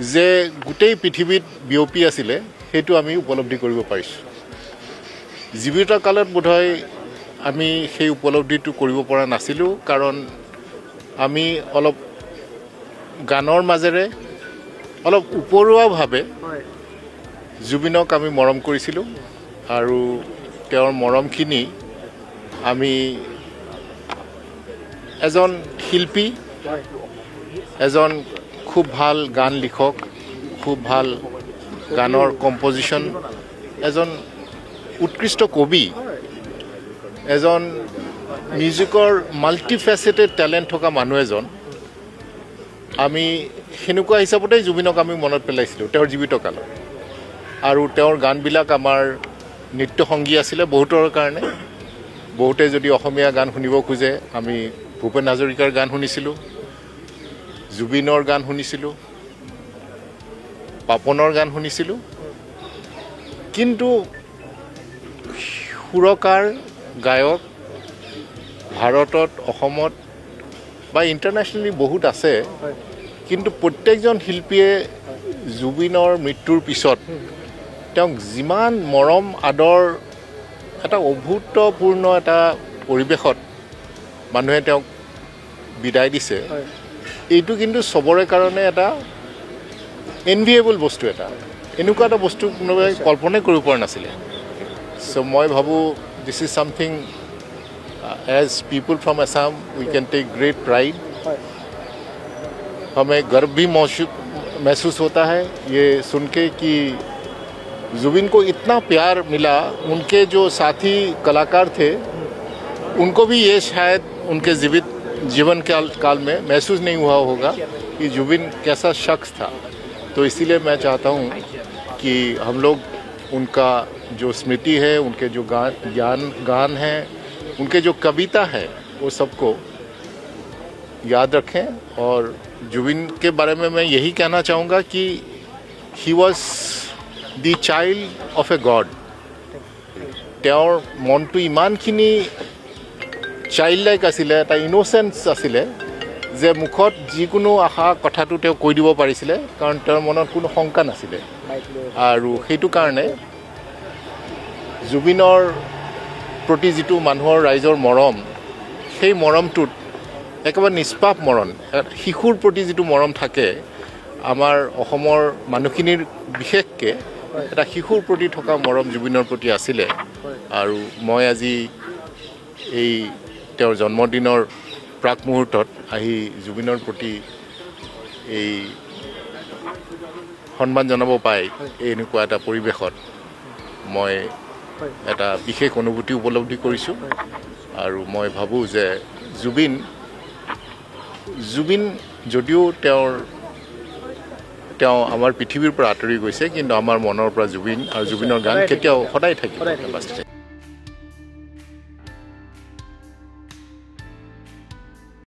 যে গোটেই পৃথিৱীত বিয়পি আছিলে সেইটো আমি উপলব্ধি কৰিব পাৰিছোঁ জীৱিত কালত বোধহয় আমি সেই উপলব্ধিটো কৰিব পৰা নাছিলোঁ কাৰণ আমি অলপ গানৰ মাজেৰে অলপ উপৰুৱাভাৱে জুবিনক আমি মৰম কৰিছিলোঁ আৰু তেওঁৰ মৰমখিনি আমি এজন শিল্পী এজন খুব ভাল গান লিখক খুব ভাল গানৰ কম্পোজিশন এজন উৎকৃষ্ট কবি এজন মিউজিকৰ মাল্টিফেসেটেড ট্যালেন্ট থকা মানুহ এজন আমি হেনুকা হিচাপতে জুবিনক আমি মনত পেলাইছিলোঁ তেওঁৰ জীৱিত কালত আৰু তেওঁৰ গানবিলাক আমাৰ নিত্য সংগী আছিলে বহুতৰ কাৰণে বহুতে যদি অসমীয়া গান শুনিব খোজে আমি ভূপেন হাজৰিকাৰ গান শুনিছিলোঁ জুবিনৰ গান শুনিছিলোঁ পাপনৰ গান শুনিছিলোঁ কিন্তু সুৰকাৰ গায়ক ভাৰতত অসমত বা ইণ্টাৰনেশ্যনেলি বহুত আছে কিন্তু প্ৰত্যেকজন শিল্পীয়ে জুবিনৰ মৃত্যুৰ পিছত তেওঁক যিমান মৰম আদৰ এটা অভূতপূৰ্ণ এটা পৰিৱেশত মানুহে তেওঁক বিদায় দিছে এইটো কিন্তু সবৰে কাৰণে এটা এনভিয়েবল বস্তু এটা এনেকুৱা এটা বস্তু কোনোবাই কল্পনাই কৰিব পৰা নাছিলে সো মই ভাবো this is something as people from Assam we can take great pride हमें गर्व भी महसूस होता है ये सुन के कि जुबिन को इतना प्यार मिला उनके जो साथी कलाकार थे उनको भी ये शायद उनके जीवन काल में महसूस नहीं हुआ होगा कि जुबिन कैसा शख्स था तो इसीलिए मैं चाहता हूँ कि हम लोग उनका जो स्मृति है उनके जो गान हैं उनके जो कविता है वो सबको याद रखें और जुबिन के बारे में मैं यही कहना चाहूँगा कि he was the child of a god তেওঁৰ মনটো ইমানখিনি চাইল্ড লাইক আছিলে এটা ইনোচেন্স আছিলে যে মুখত যিকোনো আশা কথাটো তেওঁ কৈ দিব পাৰিছিলে কাৰণ তেওঁৰ মনত কোনো শংকা নাছিলে আৰু সেইটো কাৰণে জুবিনৰ প্ৰতি যিটো মানুহৰ ৰাইজৰ মৰম সেই মৰমটোত একেবাৰে নিষ্পাপ মৰম শিশুৰ প্ৰতি যিটো মৰম থাকে আমাৰ অসমৰ মানুহখিনিৰ বিশেষকৈ এটা শিশুৰ প্ৰতি থকা মৰম জুবিনৰ প্ৰতি আছিলে আৰু মই আজি এই তেওঁৰ জন্মদিনৰ প্ৰাক মুহূৰ্তত আহি জুবিনৰ প্ৰতি এই সন্মান জনাব পাই এনেকুৱা এটা পৰিৱেশত মই এটা বিশেষ অনুভূতি উপলব্ধি কৰিছোঁ আৰু মই ভাবোঁ যে জুবিন যদিও তেওঁ আমাৰ পৃথিৱীৰ পৰা আঁতৰি গৈছে কিন্তু আমাৰ মনৰ পৰা জুবিন আৰু জুবিনৰ গান কেতিয়াও সদায় থাকিব